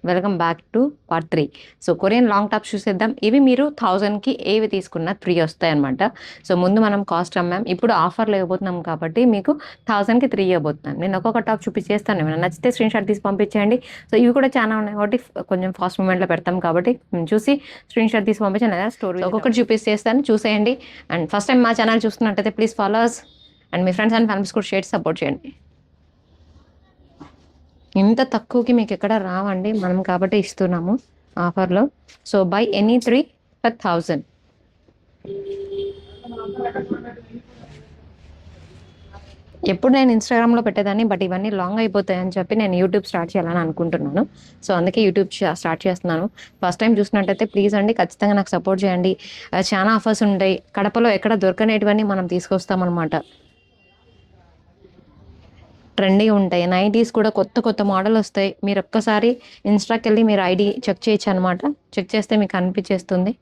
Welcome back to part 3. So Korean long tops చూసేద్దాం. ఇవి మీరు 1000కి ఏవి తీసుకున్నా 3 వస్తాయన్నమాట. సో ముందు మనం కాస్ట్ అమ్మాం, ఇప్పుడు ఆఫర్లో ఇవ్వబోతున్నాం కాబట్టి మీకు 1000కి 3 ఇవ్వబోతున్నాను. నేను ఒక్కొక్క టాప్ చూపించేస్తాను, ఏమైనా నచ్చితే స్క్రీన్ షాట్ తీసి పంపించేయండి. సో ఇవి కూడా చాలా ఉన్నాయి కాబట్టి కొంచెం ఫాస్ట్ మూమెంట్లో పెడతాం కాబట్టి చూసి స్క్రీన్ షాట్ తీసి పంపించండి, లేదా స్టోరీ ఒక్కొక్కటి చూపిస్తేస్తాను, చూసేయండి. అండ్ ఫస్ట్ టైం మా ఛానల్ చూస్తున్నట్టయితే please follows and me friends and families కూడా షేర్ సపోర్ట్ చేయండి. ఇంత తక్కువకి మీకు ఎక్కడ రావండి, మనం కాబట్టి ఇస్తున్నాము ఆఫర్లో. So by any 3 for 1000. ఎప్పుడు నేను ఇన్స్టాగ్రామ్లో పెట్టేదాన్ని, బట్ ఇవన్నీ లాంగ్ అయిపోతాయని చెప్పి నేను యూట్యూబ్ స్టార్ట్ చేయాలని అనుకుంటున్నాను. సో అందుకే యూట్యూబ్ స్టార్ట్ చేస్తున్నాను. ఫస్ట్ టైం చూసినట్టయితే ప్లీజ్ అండి ఖచ్చితంగా నాకు సపోర్ట్ చేయండి. చాలా ఆఫర్స్ ఉంటాయి, కడపలో ఎక్కడ దొరకనేటివన్నీ మనం తీసుకొస్తామన్నమాట. ట్రెండీ ఉంటాయి, నైటీస్ కూడా కొత్త కొత్త మోడల్ వస్తాయి. మీరు ఒక్కసారి ఇన్స్టాకి వెళ్ళి మీరు ఐడి చెక్ చేయొచ్చు అనమాట. చెక్ చేస్తే మీకు అనిపించేస్తుంది.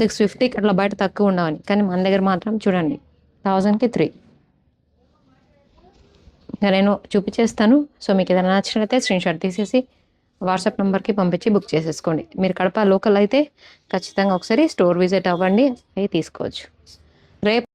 $650 అట్లా బయట తక్కువ ఉండవని, కానీ మన దగ్గర మాత్రం చూడండి 1000కి 3. నేను చూపించేస్తాను. సో మీకు ఏదైనా నచ్చినట్లయితే స్క్రీన్ షాట్ తీసేసి వాట్సాప్ నెంబర్కి పంపించి బుక్ చేసేసుకోండి. మీరు కడప లోకల్ అయితే ఖచ్చితంగా ఒకసారి స్టోర్ విజిట్ అవ్వండి, అవి తీసుకోవచ్చు. రేపు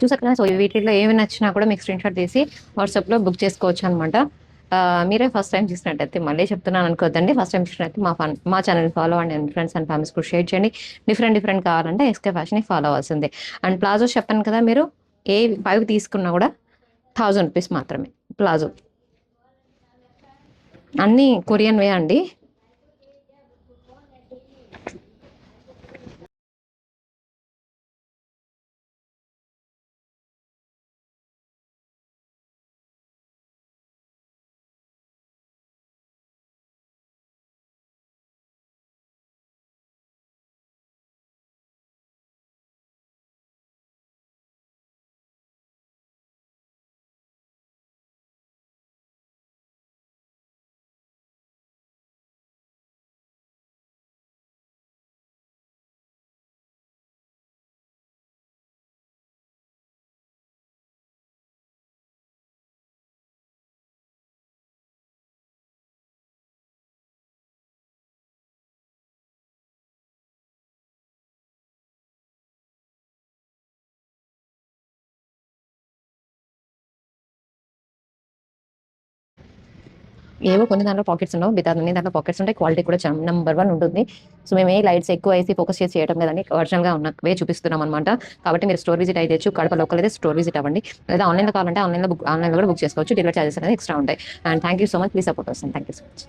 చూసారు కదా. సో వీటిలో ఏమి నచ్చినా కూడా మీకు స్క్రీన్ షాట్ తీసి వాట్సాప్లో బుక్ చేసుకోవచ్చు అనమాట. మీరే ఫస్ట్ టైం చూసినట్టయితే మళ్ళీ చెప్తున్నాను అనుకోద్దండి. ఫస్ట్ టైం చూసినట్టయితే మా ఛానల్ ఫాలో అండి, అండ్ ఫ్రెండ్స్ అండ్ ఫ్యామిలీస్ కూడా షేర్ చేయండి. డిఫరెంట్ కావాలంటే ఎస్కే ఫ్యాషన్ని ఫాలో అవ్వాల్సిందే. అండ్ ప్లాజో చెప్పాను కదా, మీరు ఏ 5 తీసుకున్నా కూడా 1000 రూపీస్ మాత్రమే ప్లాజో. అన్నీ కొరియన్వే అండి. ఏవో కొన్ని దాంట్లో పాకెట్స్ ఉండవు, మిగతా అన్ని దాంట్లో పాకెట్స్ ఉంటాయి. క్వాలిటీ కూడా నెంబర్ 1 ఉంటుంది. సో మేము ఏ లైట్స్ ఎక్కువ వేసి ఫోకస్ చేసి చేయడం లేదండి, ఒరిజినల్‌గా ఉన్నవే చూపిస్తున్నాం అనమాట. కాబట్టి మీరు స్టోర్ విజిట్ అయితే కడప లోకల్ అయితే స్టోర్ విజిట్ అవ్వండి. లేదా ఆన్‌లైన్‌లో కావాలంటే ఆన్‌లైన్‌లో కూడా బుక్ చేసుకోవచ్చు. డెలివరీ చార్జెస్ అనేది ఎక్స్ట్రా ఉంటాయి. And thank you so much. Please support us. Thank you so much.